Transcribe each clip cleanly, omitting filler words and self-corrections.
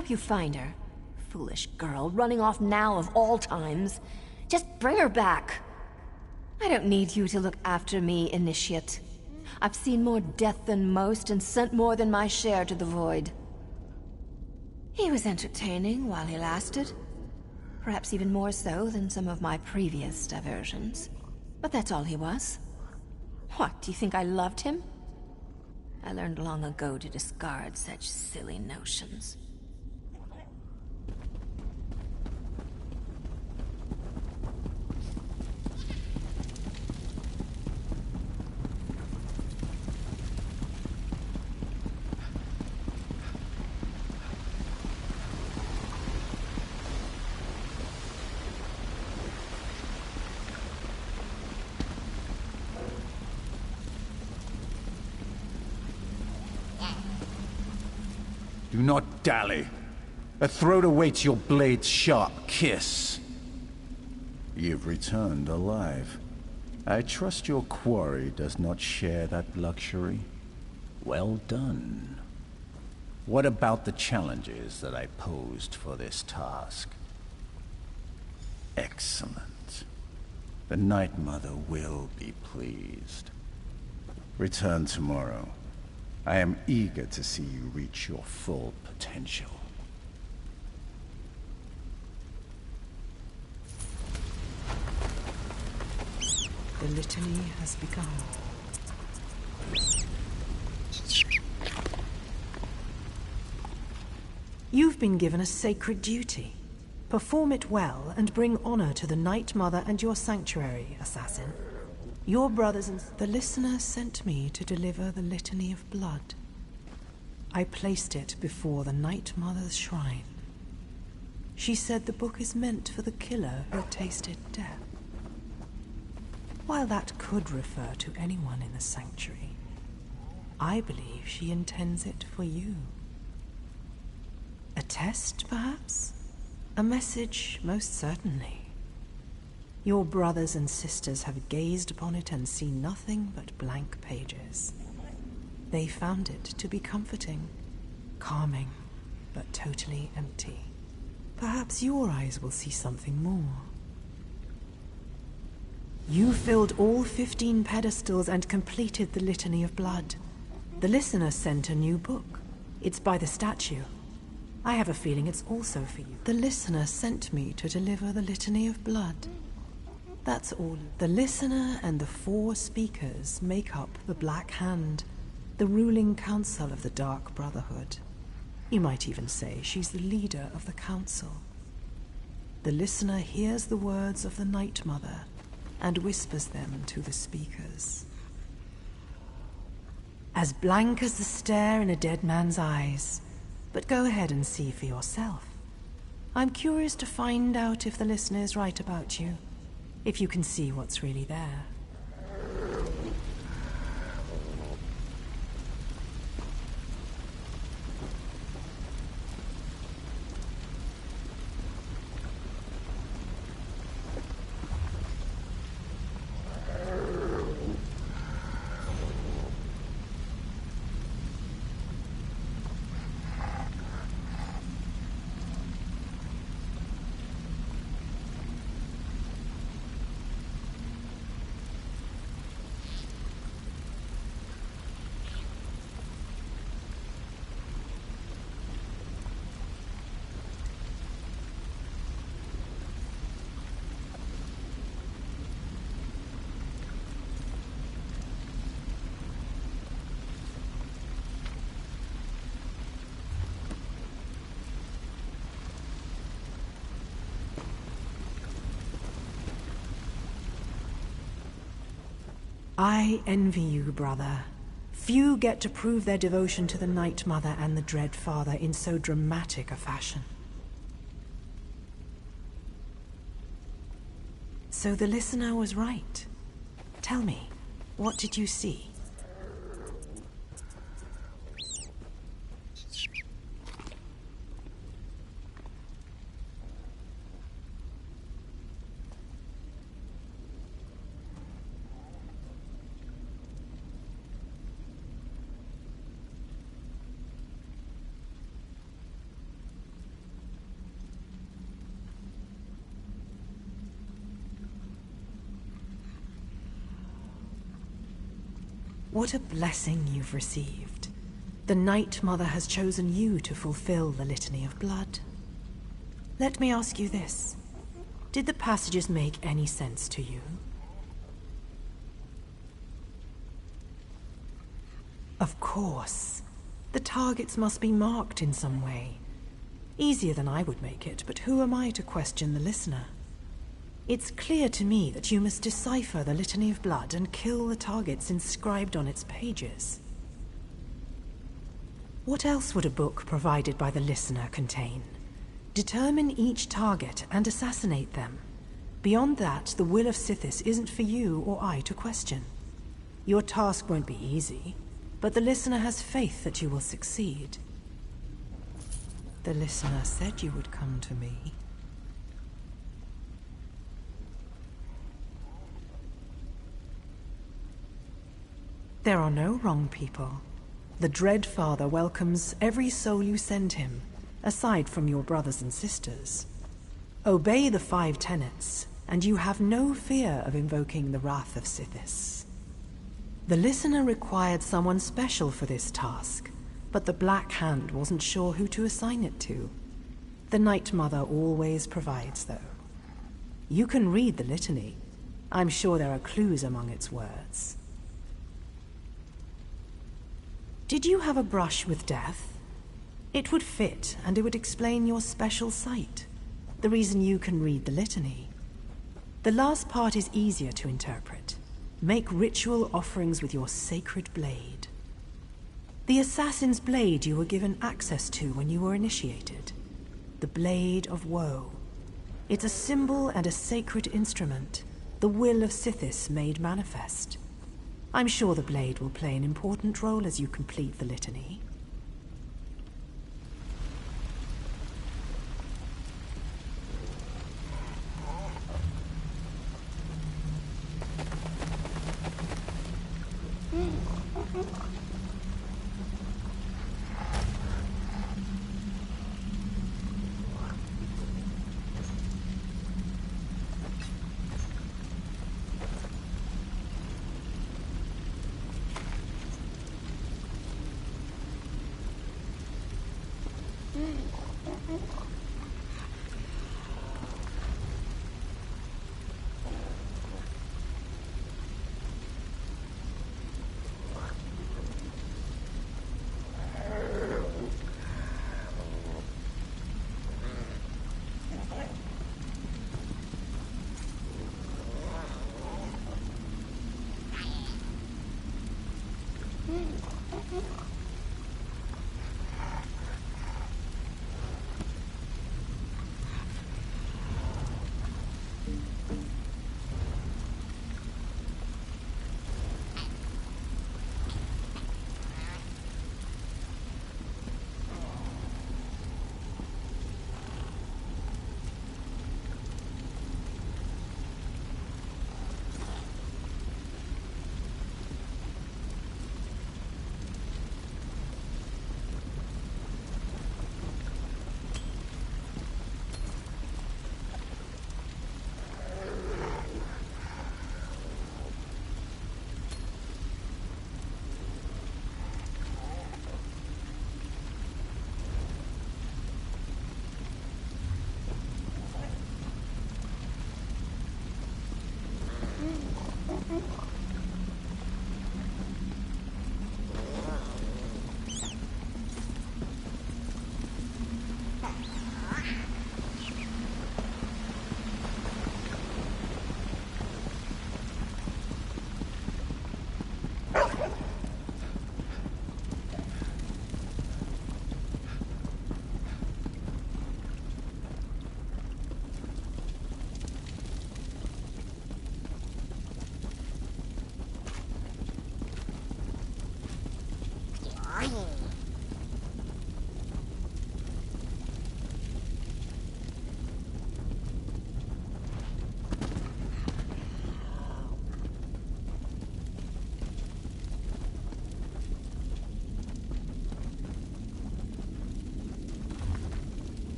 hope you find her. Foolish girl, running off now of all times. Just bring her back. I don't need you to look after me, Initiate. I've seen more death than most and sent more than my share to the void. He was entertaining while he lasted. Perhaps even more so than some of my previous diversions. But that's all he was. What, do you think I loved him? I learned long ago to discard such silly notions. Do not dally. A throat awaits your blade's sharp kiss. You've returned alive. I trust your quarry does not share that luxury. Well done. What about the challenges that I posed for this task? Excellent. The Night Mother will be pleased. Return tomorrow. I am eager to see you reach your full potential. The litany has begun. You've been given a sacred duty. Perform it well and bring honor to the Night Mother and your sanctuary, assassin. Your brothers and... The listener sent me to deliver the litany of blood. I placed it before the Night Mother's shrine. She said the book is meant for the killer who tasted death. While that could refer to anyone in the sanctuary, I believe she intends it for you. A test, perhaps? A message, most certainly. Your brothers and sisters have gazed upon it and seen nothing but blank pages. They found it to be comforting, calming, but totally empty. Perhaps your eyes will see something more. You filled all 15 pedestals and completed the Litany of Blood. The listener sent a new book. It's by the statue. I have a feeling it's also for you. The listener sent me to deliver the Litany of Blood. That's all. The listener and the 4 speakers make up the Black Hand, the ruling council of the Dark Brotherhood. You might even say she's the leader of the council. The listener hears the words of the Night Mother and whispers them to the speakers. As blank as the stare in a dead man's eyes, but go ahead and see for yourself. I'm curious to find out if the listener is right about you. If you can see what's really there. I envy you, brother. Few get to prove their devotion to the Night Mother and the Dread Father in so dramatic a fashion. So the listener was right. Tell me, what did you see? What a blessing you've received. The Night Mother has chosen you to fulfill the Litany of Blood. Let me ask you this. Did the passages make any sense to you? Of course. The targets must be marked in some way. Easier than I would make it, but who am I to question the listener? It's clear to me that you must decipher the Litany of Blood and kill the targets inscribed on its pages. What else would a book provided by the listener contain? Determine each target and assassinate them. Beyond that, the will of Sithis isn't for you or I to question. Your task won't be easy, but the listener has faith that you will succeed. The listener said you would come to me. There are no wrong people. The Dread Father welcomes every soul you send him, aside from your brothers and sisters. Obey the 5 tenets, and you have no fear of invoking the wrath of Sithis. The listener required someone special for this task, but the Black Hand wasn't sure who to assign it to. The Night Mother always provides, though. You can read the litany. I'm sure there are clues among its words. Did you have a brush with death? It would fit, and it would explain your special sight, the reason you can read the litany. The last part is easier to interpret. Make ritual offerings with your sacred blade. The assassin's blade you were given access to when you were initiated. The Blade of Woe. It's a symbol and a sacred instrument, the will of Sithis made manifest. I'm sure the blade will play an important role as you complete the litany.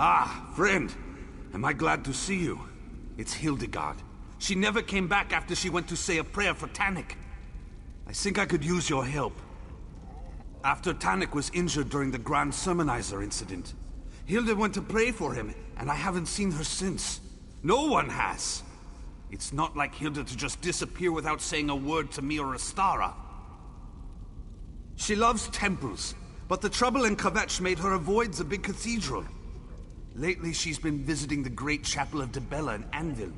Ah, friend. Am I glad to see you. It's Hildegard. She never came back after she went to say a prayer for Tannic. I think I could use your help. After Tannic was injured during the Grand Sermonizer incident, Hilda went to pray for him, and I haven't seen her since. No one has. It's not like Hilda to just disappear without saying a word to me or Astara. She loves temples, but the trouble in Kvetch made her avoid the big cathedral. Lately, she's been visiting the great chapel of Dibella in Anvil.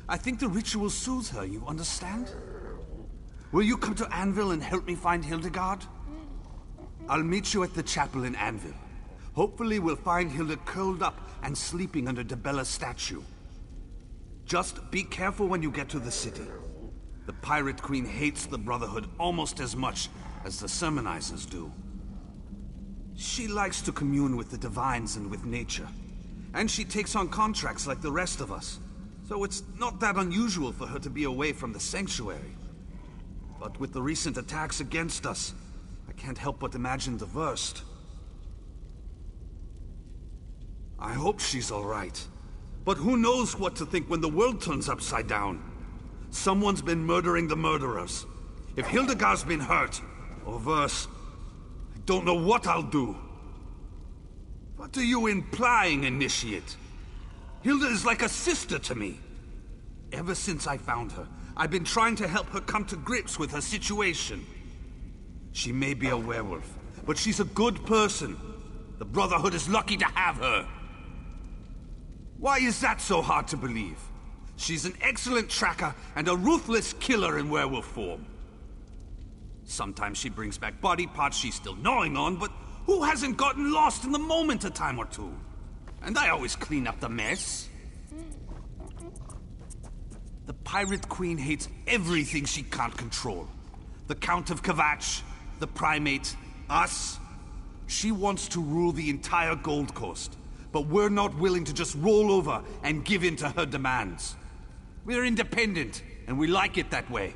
I think the ritual soothes her, you understand? Will you come to Anvil and help me find Hildegard? I'll meet you at the chapel in Anvil. Hopefully we'll find Hilda curled up and sleeping under Dibella's statue. Just be careful when you get to the city. The Pirate Queen hates the Brotherhood almost as much as the Sermonizers do. She likes to commune with the divines and with nature. And she takes on contracts like the rest of us. So it's not that unusual for her to be away from the sanctuary. But with the recent attacks against us, I can't help but imagine the worst. I hope she's all right. But who knows what to think when the world turns upside down? Someone's been murdering the murderers. If Hildegard's been hurt, or worse, I don't know what I'll do. What are you implying, Initiate? Hilda is like a sister to me. Ever since I found her, I've been trying to help her come to grips with her situation. She may be a werewolf, but she's a good person. The Brotherhood is lucky to have her. Why is that so hard to believe? She's an excellent tracker and a ruthless killer in werewolf form. Sometimes she brings back body parts she's still gnawing on, but who hasn't gotten lost in the moment a time or two? And I always clean up the mess. The Pirate Queen hates everything she can't control. The Count of Kvetch, the Primate, us. She wants to rule the entire Gold Coast, but we're not willing to just roll over and give in to her demands. We're independent, and we like it that way.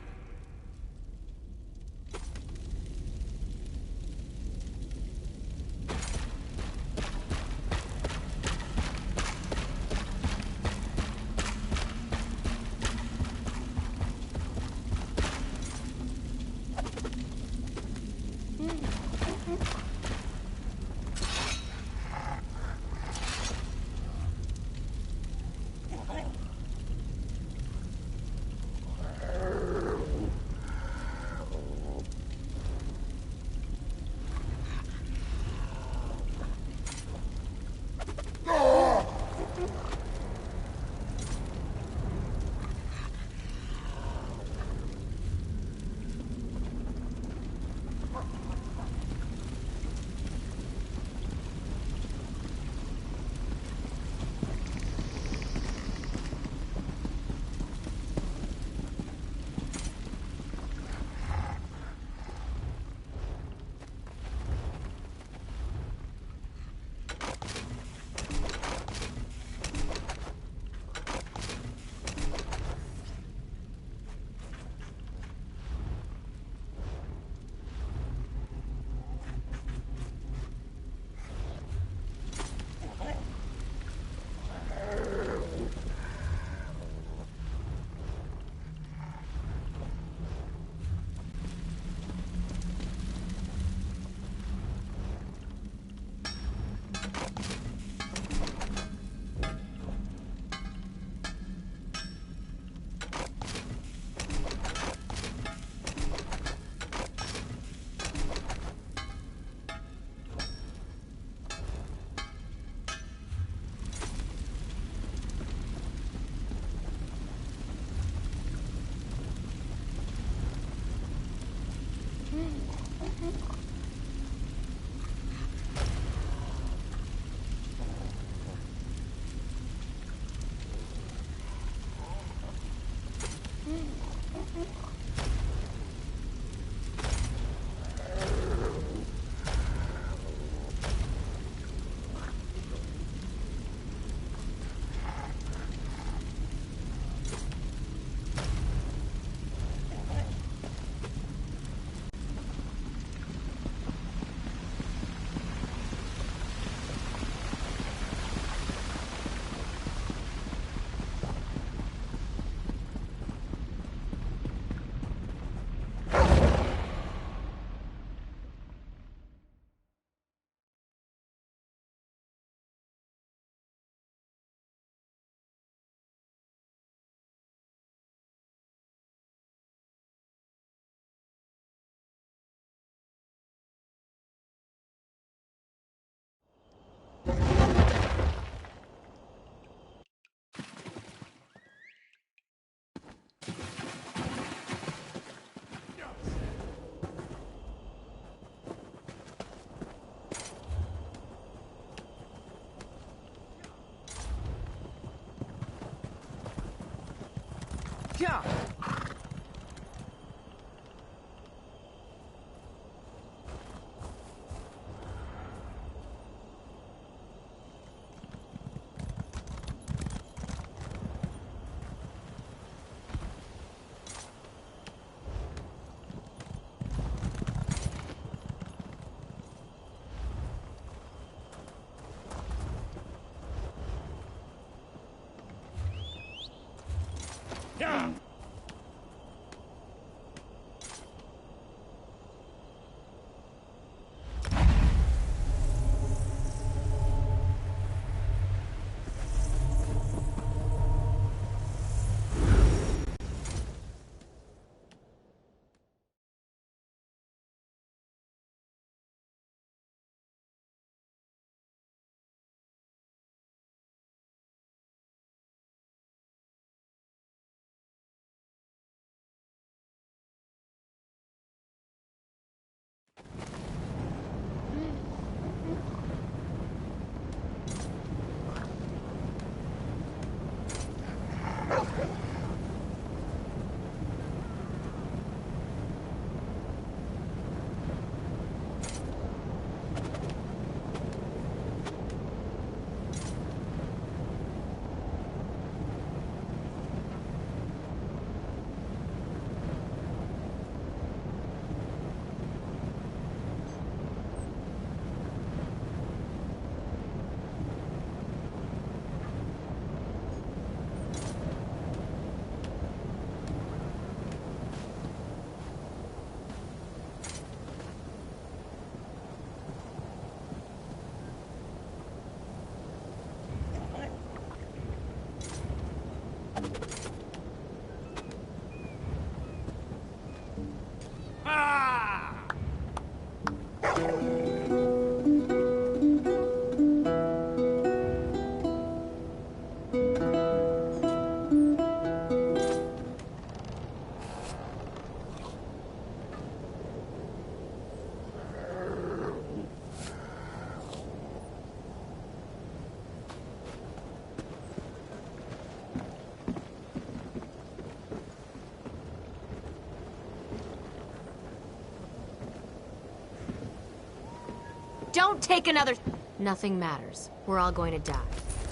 Don't take another... Nothing matters. We're all going to die.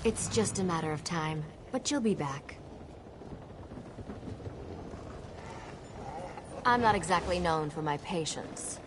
It's just a matter of time, but you'll be back. I'm not exactly known for my patience.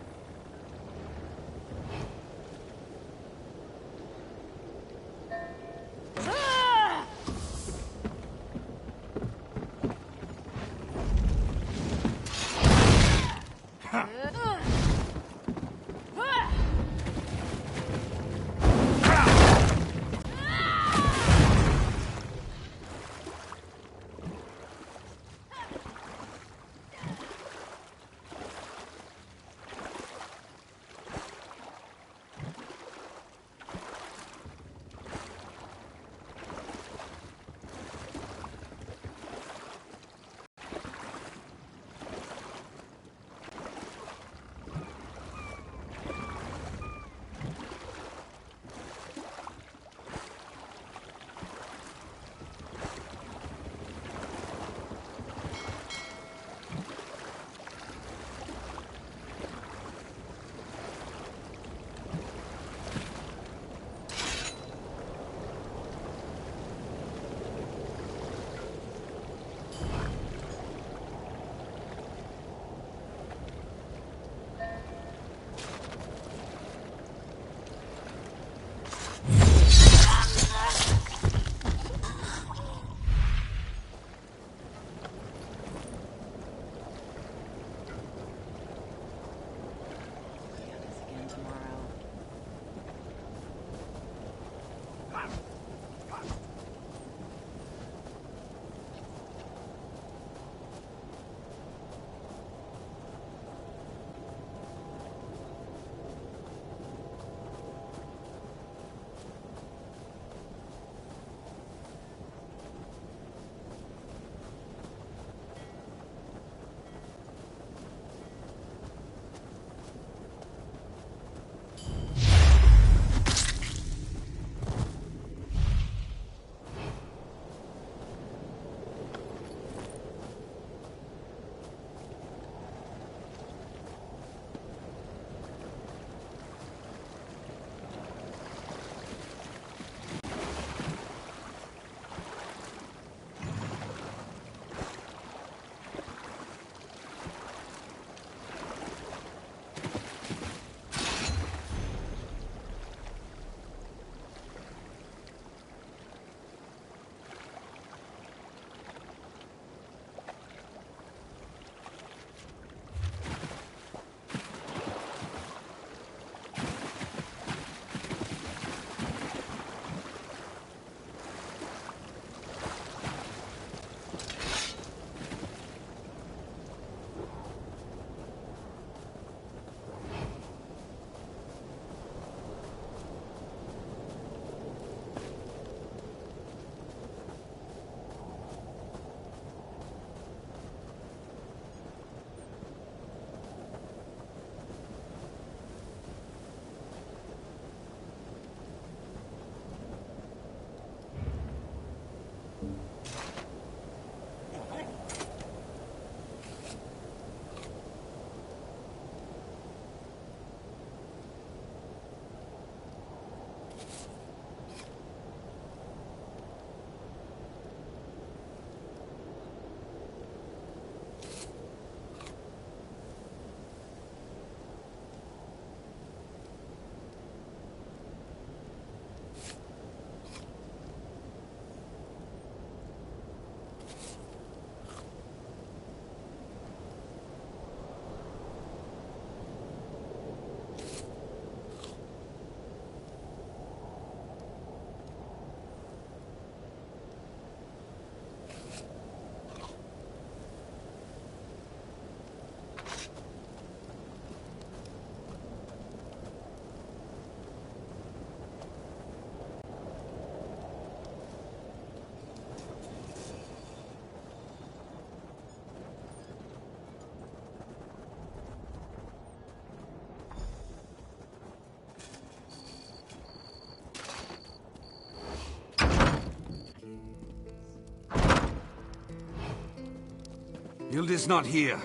Hilda's not here.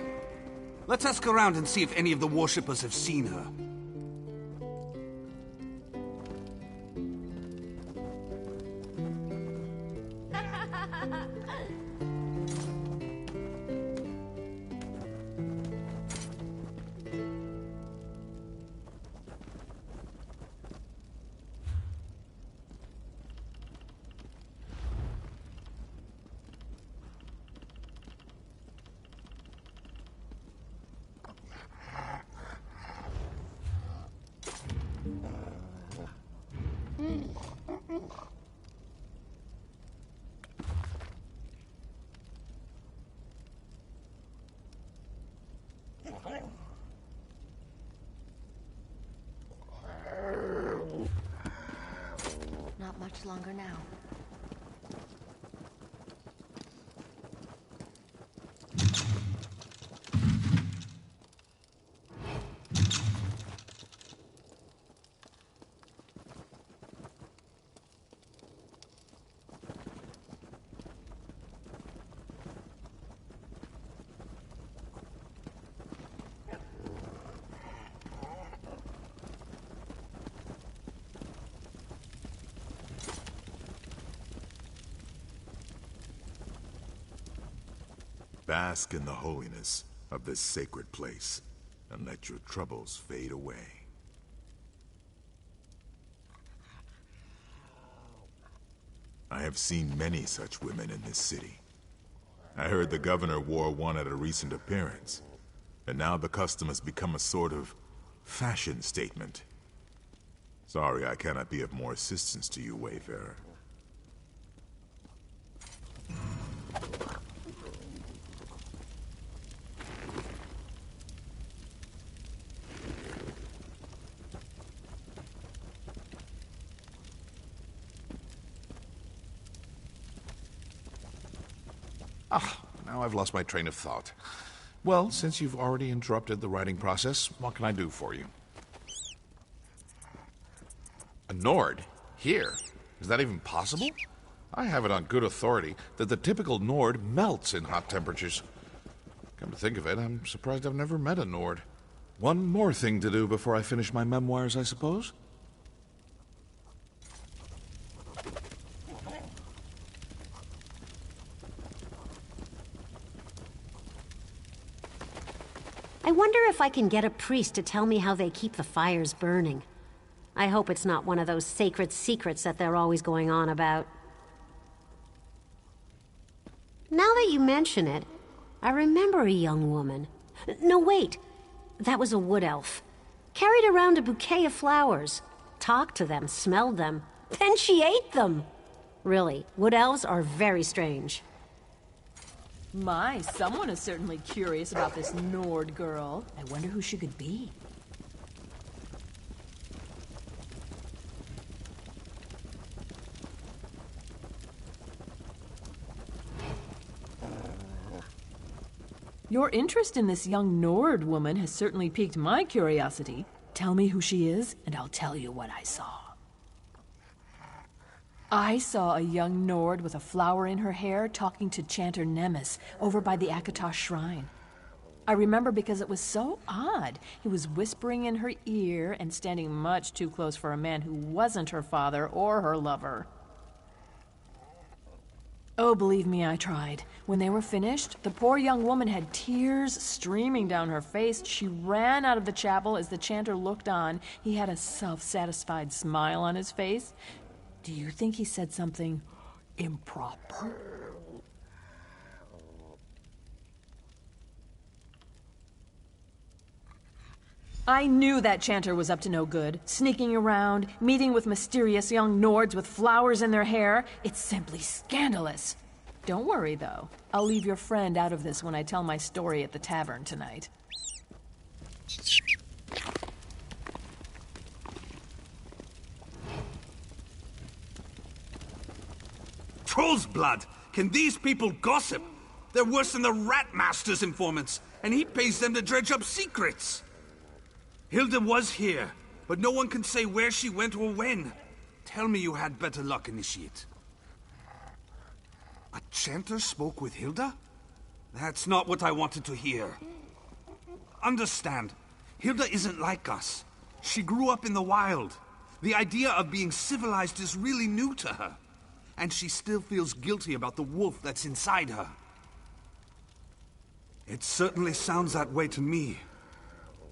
Let's ask around and see if any of the worshippers have seen her. Not much longer now. Bask in the holiness of this sacred place, and let your troubles fade away. I have seen many such women in this city. I heard the governor wore one at a recent appearance, and now the custom has become a sort of fashion statement. Sorry I cannot be of more assistance to you, Wayfarer. Now I've lost my train of thought. Well, since you've already interrupted the writing process, what can I do for you? A Nord? Here? Is that even possible? I have it on good authority that the typical Nord melts in hot temperatures. Come to think of it, I'm surprised I've never met a Nord. One more thing to do before I finish my memoirs, I suppose? I wonder if I can get a priest to tell me how they keep the fires burning. I hope it's not one of those sacred secrets that they're always going on about. Now that you mention it, I remember a young woman. No, wait. That was a wood elf. Carried around a bouquet of flowers. Talked to them, smelled them. Then she ate them. Really, wood elves are very strange. My, someone is certainly curious about this Nord girl. I wonder who she could be. Your interest in this young Nord woman has certainly piqued my curiosity. Tell me who she is, and I'll tell you what I saw. I saw a young Nord with a flower in her hair talking to Chanter Nemes over by the Akatosh shrine. I remember because it was so odd. He was whispering in her ear and standing much too close for a man who wasn't her father or her lover. Oh, believe me, I tried. When they were finished, the poor young woman had tears streaming down her face. She ran out of the chapel as the chanter looked on. He had a self-satisfied smile on his face. Do you think he said something improper? I knew that chanter was up to no good. Sneaking around, meeting with mysterious young Nords with flowers in their hair. It's simply scandalous. Don't worry, though. I'll leave your friend out of this when I tell my story at the tavern tonight. Troll's blood! Can these people gossip? They're worse than the Rat Master's informants, and he pays them to dredge up secrets. Hilda was here, but no one can say where she went or when. Tell me you had better luck, Initiate. A chanter spoke with Hilda? That's not what I wanted to hear. Understand, Hilda isn't like us. She grew up in the wild. The idea of being civilized is really new to her. And she still feels guilty about the wolf that's inside her. It certainly sounds that way to me.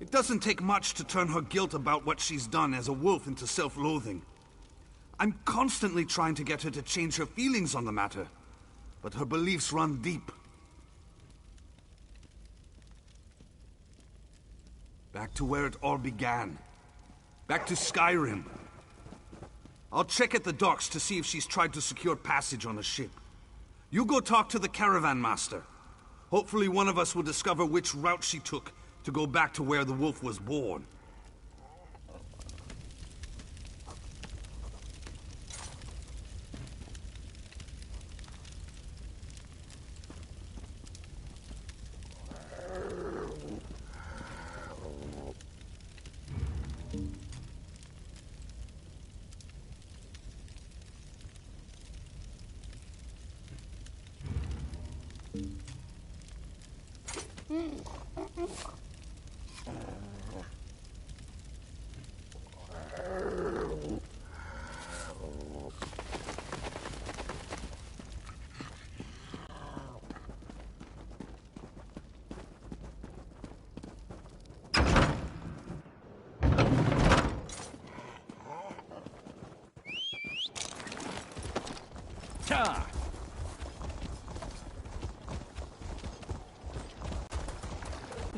It doesn't take much to turn her guilt about what she's done as a wolf into self-loathing. I'm constantly trying to get her to change her feelings on the matter, but her beliefs run deep. Back to where it all began. Back to Skyrim. I'll check at the docks to see if she's tried to secure passage on a ship. You go talk to the caravan master. Hopefully one of us will discover which route she took to go back to where the wolf was born.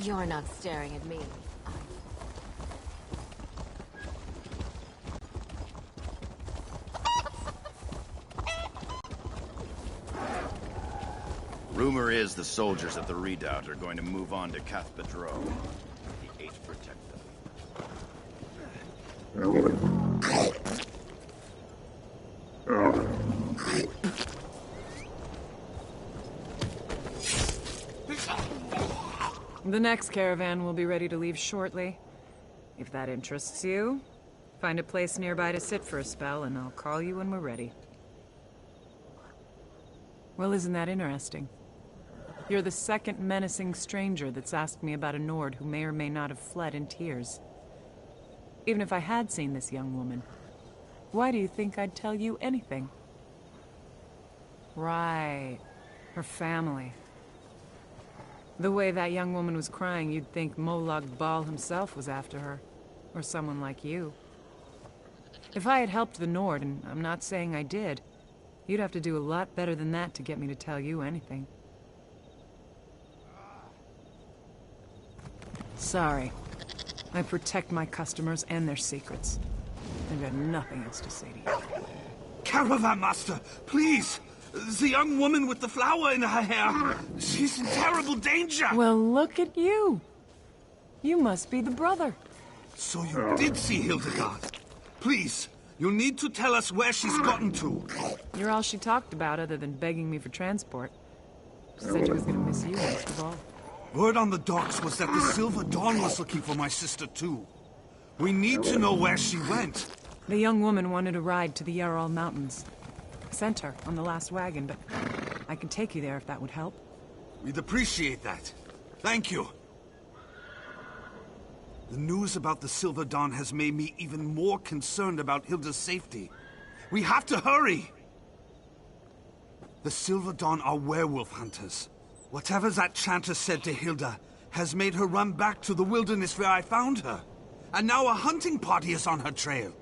You're not staring at me. Rumor is the soldiers at the redoubt are going to move on to Cathpedro. The Eight protect The next caravan will be ready to leave shortly. If that interests you, find a place nearby to sit for a spell, and I'll call you when we're ready. Well, isn't that interesting? You're the second menacing stranger that's asked me about a Nord who may or may not have fled in tears. Even if I had seen this young woman, why do you think I'd tell you anything? Right. Her family. The way that young woman was crying, you'd think Molag Bal himself was after her. Or someone like you. If I had helped the Nord, and I'm not saying I did, you'd have to do a lot better than that to get me to tell you anything. Sorry. I protect my customers and their secrets. I've got nothing else to say to you. Caravan master, please! The young woman with the flower in her hair. She's in terrible danger. Well, look at you. You must be the brother. So you did see Hildegard. Please, you need to tell us where she's gotten to. You're all she talked about other than begging me for transport. She said she was going to miss you most of all. Word on the docks was that the Silver Dawn was looking for my sister too. We need to know where she went. The young woman wanted a ride to the Yarral Mountains. Sent her on the last wagon, but I can take you there if that would help. We'd appreciate that. Thank you. The news about the Silver Dawn has made me even more concerned about Hilda's safety. We have to hurry! The Silver Dawn are werewolf hunters. Whatever that chanter said to Hilda has made her run back to the wilderness where I found her. And now a hunting party is on her trail.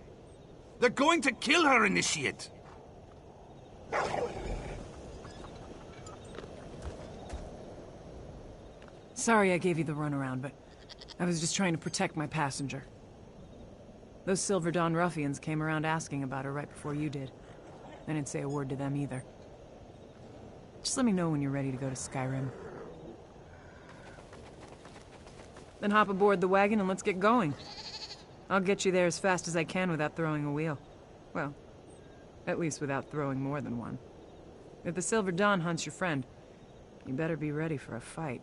They're going to kill her, Initiate! Sorry I gave you the runaround, but I was just trying to protect my passenger. Those Silver Dawn ruffians came around asking about her right before you did. I didn't say a word to them either. Just let me know when you're ready to go to Skyrim. Then hop aboard the wagon and let's get going. I'll get you there as fast as I can without throwing a wheel. Well, at least without throwing more than one. If the Silver Dawn hunts your friend, you better be ready for a fight.